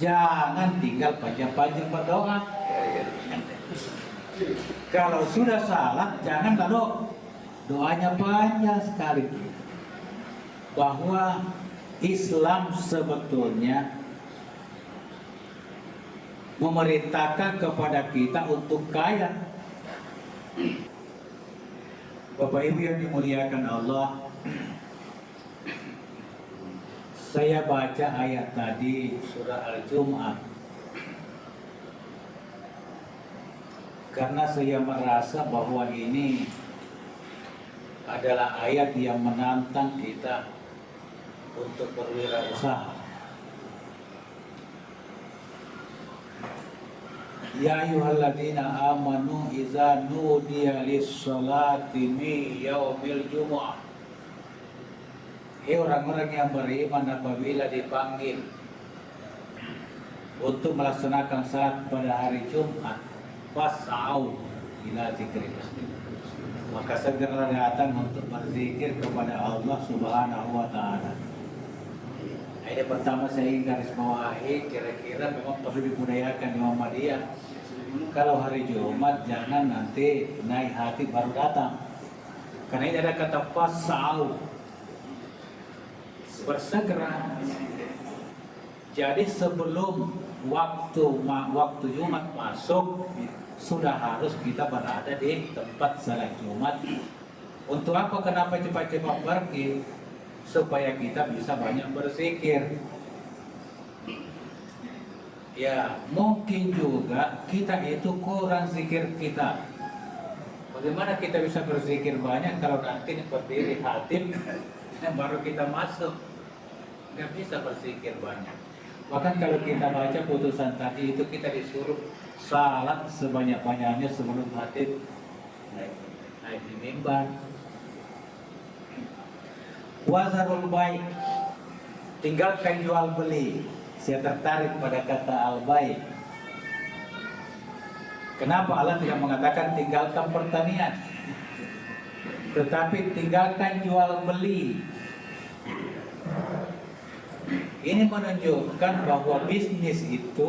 jangan tinggal panjang-panjang berdoa. Kalau sudah salat, jangan lalu doanya panjang sekali. Bahwa Islam sebetulnya memerintahkan kepada kita untuk kaya. Bapak Ibu yang dimuliakan Allah, saya baca ayat tadi surah Al-Jum'ah karena saya merasa bahwa ini adalah ayat yang menantang kita untuk berwirausaha. Ya ayyuhalladzina amanu idza nudiya lis-salati min yaumil jumu'ah. Hei orang-orang yang beriman, apabila dipanggil untuk melaksanakan salat pada hari Jumat, fas'au ila dzikrillah, maka segeralah datang untuk berzikir kepada Allah Subhanahu wa taala. Ini pertama saya ingin garis bawahi, kira-kira memang perlu dibudayakan di Muhammadiyah. Kalau hari Jumat jangan nanti naik hati baru datang. Karena ini ada kata fas'au, bersegera. Jadi sebelum waktu Jumat masuk, sudah harus kita berada di tempat salat Jumat. Untuk apa? Kenapa cepat-cepat pergi? Supaya kita bisa banyak berzikir. Ya, mungkin juga kita itu kurang zikir kita. Bagaimana kita bisa berzikir banyak kalau nanti berdiri khatib dan baru kita masuk? Nggak bisa berzikir banyak. Bahkan kalau kita baca putusan tadi itu kita disuruh salat sebanyak-banyaknya sebelum khatib naik di mimbar. Wazarul baik, tinggalkan jual beli. Saya tertarik pada kata al-baik. Kenapa Allah tidak mengatakan tinggalkan pertanian, tetapi tinggalkan jual beli? Ini menunjukkan bahwa bisnis itu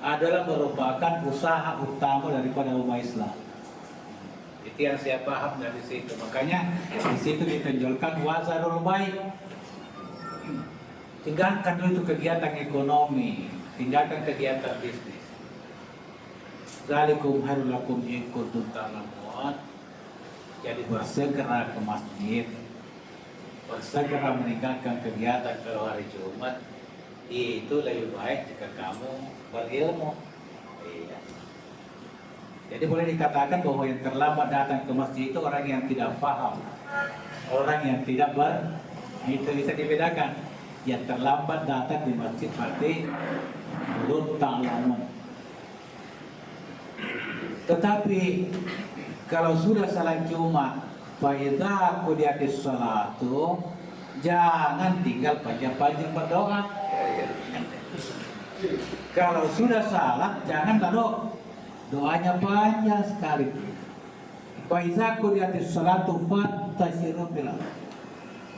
adalah merupakan usaha utama daripada umat Islam. Itu yang saya paham dari situ. Makanya di situ ditunjukkan wazarul baik. Tinggalkan dulu itu kegiatan ekonomi, tinggalkan kegiatan bisnis. Zalikum khairul lakum in kuntum ta'lamun. Jadi bersegera ke masjid, bersegera meninggalkan kegiatan kalau hari Jumat, itu lebih baik jika kamu berilmu. Iya. Jadi boleh dikatakan bahwa yang terlambat datang ke masjid itu orang yang tidak paham, orang yang tidak itu bisa dibedakan. Yang terlambat datang di masjid berarti belum ta'lamun. Tetapi kalau sudah salat Jumat, fa idza qudiyatis shalatu, jangan tinggal panjang-panjang berdoa. Kalau sudah salat, jangan lalu doanya panjang sekali. Fa idza qudiyatis shalatu fantasiru fil ardh.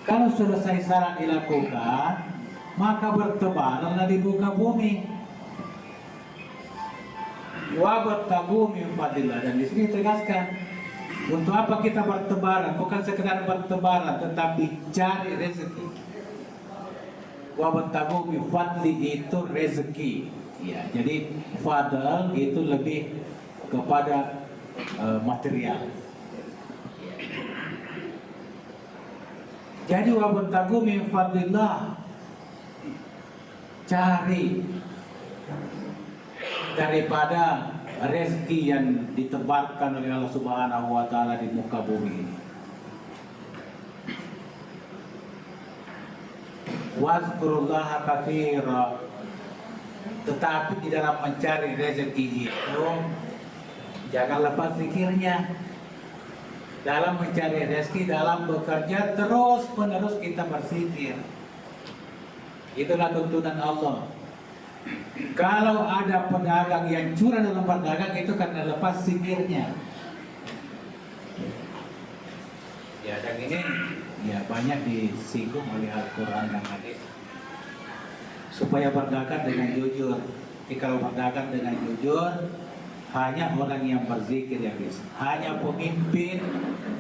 Kalau selesai salat dilakukan, maka bertebaranlah di muka bumi. Wa bertabu min fadillah, dan di sini tegaskan untuk apa kita bertebaran? Bukan sekedar bertebaran, tetapi cari rezeki. Wa bertabu min fadli itu rezeki. Ya, jadi fadl itu lebih kepada material. Jadi wabtagu min fadlillah, cari daripada rezeki yang ditebarkan oleh Allah Subhanahu wa taala di muka bumi ini. Wazkurullaha katsira, tetapi di dalam mencari rezeki itu jangan lepas zikirnya. Dalam mencari rezeki, dalam bekerja, terus menerus kita berzikir. Itulah tuntunan Allah. Kalau ada pedagang yang curang dalam berdagang, itu karena lepas zikirnya. Ya, dan ini ya banyak disinggung oleh Al-Quran dan hadis. supaya berdagang dengan jujur. Jadi kalau berdagang dengan jujur, hanya orang yang berzikir yang bisa. Hanya pemimpin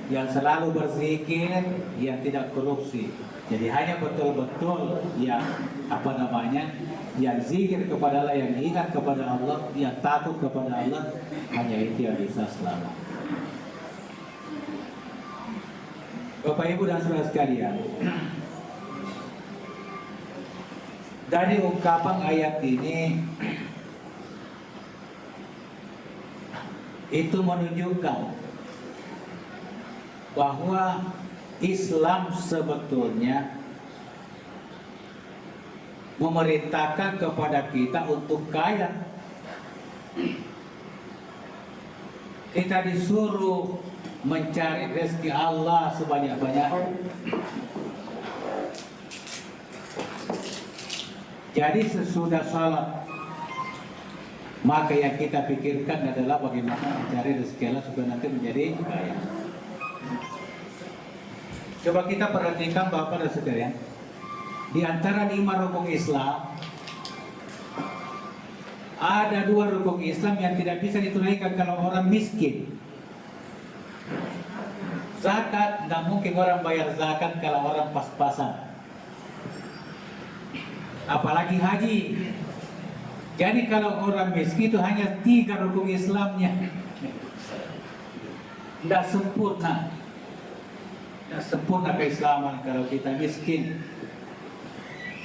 yang selalu berzikir, yang tidak korupsi. Jadi hanya betul-betul yang yang zikir kepada Allah, yang ingat kepada Allah, yang takut kepada Allah, hanya itu yang bisa selamat. Bapak Ibu dan saudara sekalian, dari ungkapan ayat ini itu menunjukkan bahwa Islam sebetulnya memerintahkan kepada kita untuk kaya. Kita disuruh mencari rezeki Allah sebanyak-banyaknya. Jadi sesudah salat, maka yang kita pikirkan adalah bagaimana mencari rezeki Allah supaya nanti menjadi kaya. Coba kita perhatikan Bapak dan sekalian, di antara 5 rukun Islam, ada 2 rukun Islam yang tidak bisa ditunaikan kalau orang miskin. Zakat, tidak mungkin orang bayar zakat kalau orang pas-pasan. Apalagi haji. Jadi kalau orang miskin itu hanya 3 rukun Islamnya, tidak sempurna. Tidak sempurna keislaman kalau kita miskin.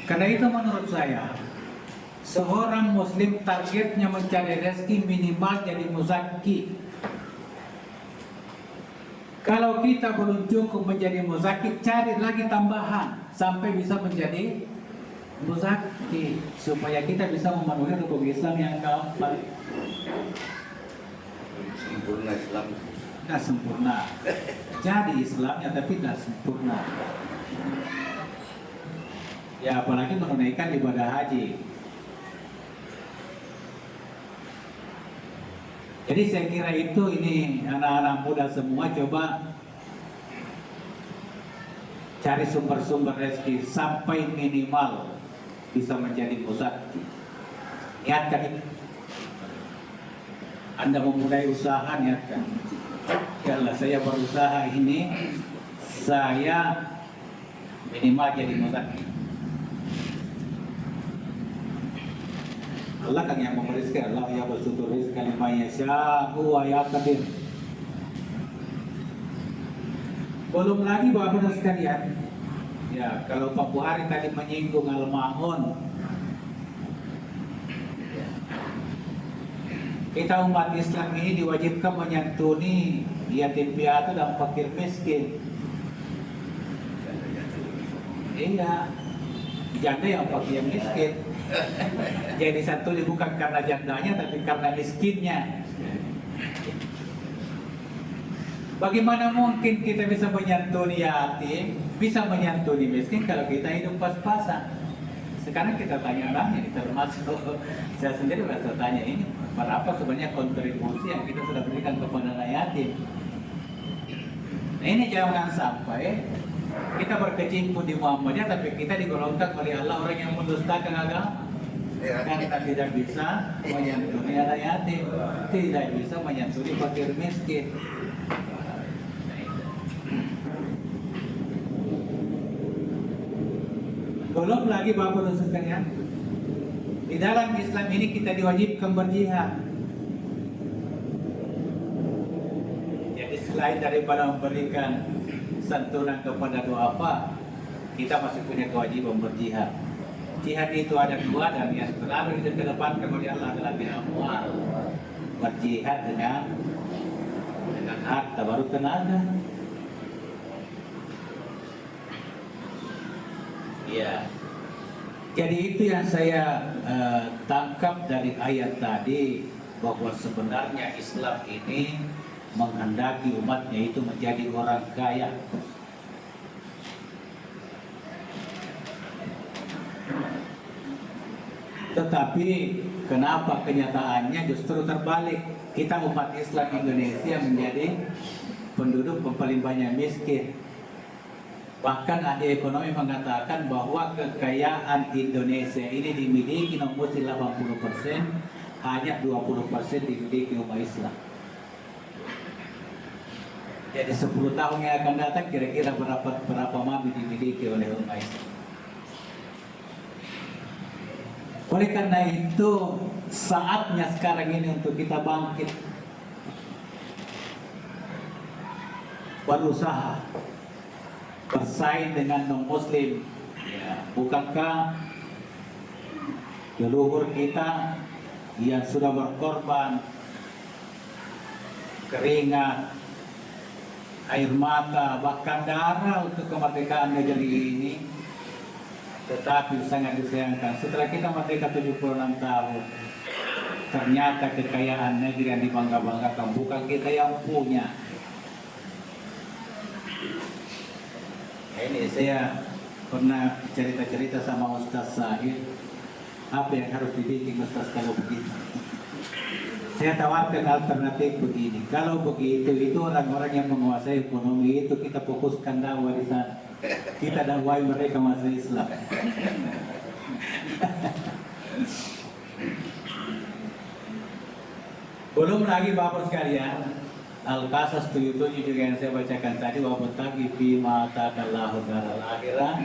Karena itu menurut saya, seorang muslim targetnya mencari rezeki minimal jadi muzaki. Kalau kita belum cukup menjadi muzaki, cari lagi tambahan sampai bisa menjadi muzaki, supaya kita bisa memenuhi rukun Islam yang keempat. Sempurna Islam. Tidak sempurna. Jadi Islamnya tapi tidak sempurna. Ya apalagi menunaikan ibadah haji. Jadi saya kira itu, ini anak-anak muda semua coba cari sumber-sumber rezeki sampai minimal bisa menjadi muzaki. Niatkan itu. Anda memulai usaha, niatkan. Ya Allah, saya berusaha ini, saya minimal jadi muzaki. Allah kan yang memberi rezeki, Allah yang bersyukur rezeki liman yasha'u wa yaqdir. Belum lagi Bapak-Bapak sekalian, ya kalau Pak Buhari tadi menyinggung al-ma'un, kita umat Islam ini diwajibkan menyantuni yatim piatu dan fakir miskin. Iya, janda yang fakir miskin. Jadi santuni bukan karena jandanya tapi karena miskinnya. Bagaimana mungkin kita bisa menyantuni yatim, bisa menyantuni miskin kalau kita hidup pas-pasan? Sekarang kita tanya-tanya, termasuk saya sendiri merasa tanya ini, berapa sebenarnya kontribusi yang kita sudah berikan kepada anak yatim? Nah ini jangan sampai kita berkecimpung di Muhammadiyah tapi kita digolongkan oleh Allah orang yang mendustakan agama. Karena kita tidak bisa menyantuni anak yatim, tidak bisa menyantuni fakir miskin. Belum lagi Bapak dan sekalian, di dalam Islam ini kita diwajibkan berjihad. Jadi selain daripada memberikan santunan kepada duafa, kita masih punya kewajiban berjihad. Jihad itu ada 2 dan yang selalu dikedepankan oleh Allah adalah bil-amwal. Berjihad dengan harta baru tenaga. Ya. Jadi itu yang saya tangkap dari ayat tadi, bahwa sebenarnya Islam ini menghendaki umatnya itu menjadi orang kaya. Tetapi kenapa kenyataannya justru terbalik? Kita umat Islam Indonesia menjadi penduduk paling banyak miskin. Bahkan ahli ekonomi mengatakan bahwa kekayaan Indonesia ini dimiliki non muslim 80%, hanya 20% dimiliki umat Islam. Jadi 10 tahun yang akan datang kira-kira berapa mami dimiliki oleh umat Islam. Oleh karena itu saatnya sekarang ini untuk kita bangkit, berusaha bersaing dengan non-muslim. Ya, bukankah leluhur kita yang sudah berkorban keringat, air mata, bahkan darah untuk kemerdekaan negeri ini, tetapi sangat disayangkan setelah kita merdeka 76 tahun, ternyata kekayaan negeri yang dibangga-banggakan bukan kita yang punya. Ini saya pernah cerita-cerita sama Ustaz Sahid, apa yang harus dibikin Ustaz kalau begitu. Saya tawarkan alternatif begini, kalau begitu itu orang-orang yang menguasai ekonomi itu kita fokuskan dakwah di sana, kita dakwai mereka masuk Islam. Belum lagi Bapak sekalian, Al-Qasas 77 juga yang saya bacakan tadi, wa batagi fi ma takallahu daral akhirah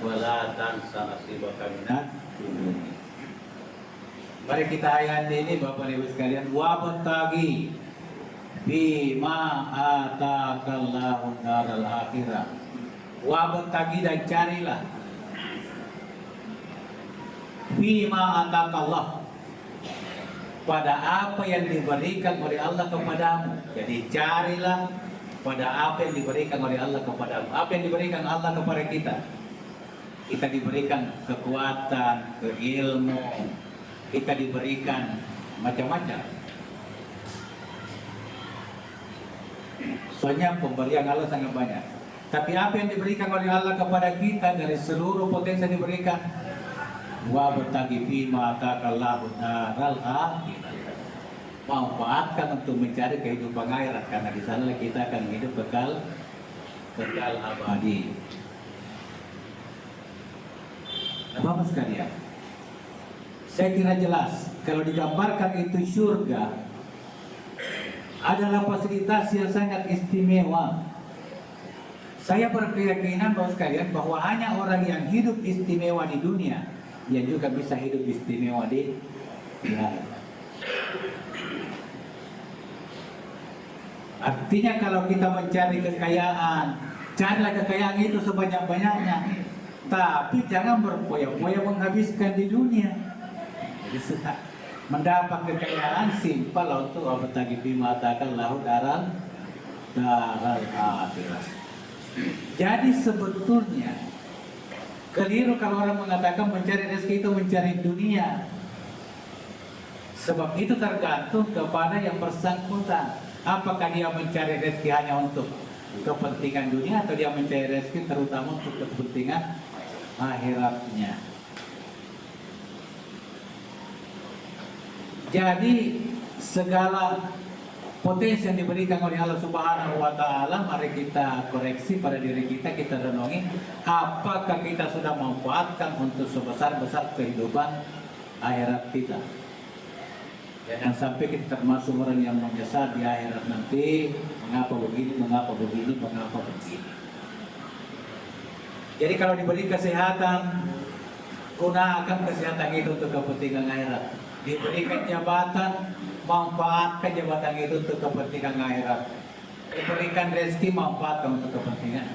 wa la tansa nasibaka minad dunya. Mari kita ayat ini Bapak Ibu sekalian, wa batagi fi ma atakallahu daral akhirah. Wa batagi, dan carilah fi ma atakallahu, pada apa yang diberikan oleh Allah kepadamu. Jadi carilah pada apa yang diberikan oleh Allah kepadamu. Apa yang diberikan Allah kepada kita? Kita diberikan kekuatan, keilmu, kita diberikan macam-macam. Soalnya pemberian Allah sangat banyak. Tapi apa yang diberikan oleh Allah kepada kita dari seluruh potensi yang diberikan, wa bertagi bima takallahu daral akhirah, manfaatkan untuk mencari kehidupan akhirat, karena di sana kita akan hidup kekal abadi. Nah, Bapak sekalian, saya kira jelas kalau digambarkan itu surga adalah fasilitas yang sangat istimewa. Saya berkeyakinan Bapak sekalian bahwa hanya orang yang hidup istimewa di dunia yang juga bisa hidup istimewa di akhirat. Artinya kalau kita mencari kekayaan, carilah kekayaan itu sebanyak-banyaknya, tapi jangan berpoya-poya menghabiskan di dunia. Jadi mendapat kekayaan simpel untuk abtagi bima takallahu daral akhirah. Jadi sebetulnya keliru kalau orang mengatakan mencari rezeki itu mencari dunia. Sebab itu tergantung kepada yang bersangkutan. Apakah dia mencari rezeki hanya untuk kepentingan dunia, atau dia mencari rezeki terutama untuk kepentingan akhiratnya. Jadi segala potensi yang diberikan oleh Allah Subhanahu wa Ta'ala, mari kita koreksi pada diri kita, kita renungi apakah kita sudah memanfaatkan untuk sebesar-besar kehidupan akhirat kita. Jangan sampai kita termasuk orang yang menyesal di akhirat nanti, mengapa begini, mengapa begini, mengapa begini. Jadi kalau diberi kesehatan, gunakan kesehatan itu untuk kepentingan akhirat. Diberikan jabatan, manfaatkan jabatan itu untuk kepentingan akhirat. Diberikan rezeki, manfaatkan untuk kepentingan.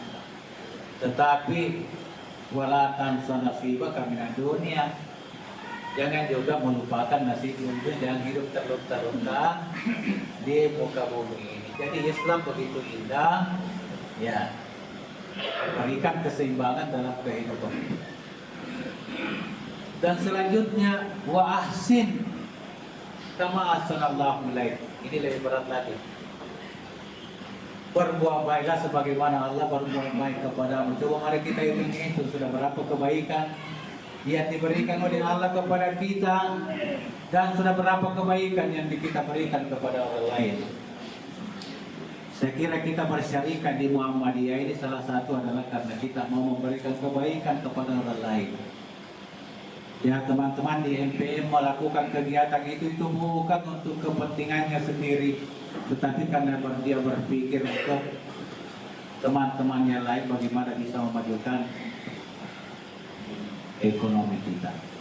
Tetapi wala tansa nasibaka minad dunya, jangan juga melupakan nasib dunia, jangan hidup terlunta-lunta di muka bumi ini. Jadi Islam begitu indah, ya, berikan keseimbangan dalam kehidupan. Dan selanjutnya wa ahsin kama ahsanallahu ilaik. Ini lebih berat lagi. Berbuat baiklah sebagaimana Allah berbuat baik kepadamu. Coba mari kita hitung itu, sudah berapa kebaikan yang diberikan oleh Allah kepada kita, dan sudah berapa kebaikan yang kita berikan kepada orang lain. Saya kira kita bersyarikat di Muhammadiyah ini salah satu adalah karena kita mau memberikan kebaikan kepada orang lain. Ya, teman-teman di MPM melakukan kegiatan itu bukan untuk kepentingannya sendiri, tetapi karena dia berpikir untuk teman-temannya lain bagaimana bisa memajukan ekonomi kita.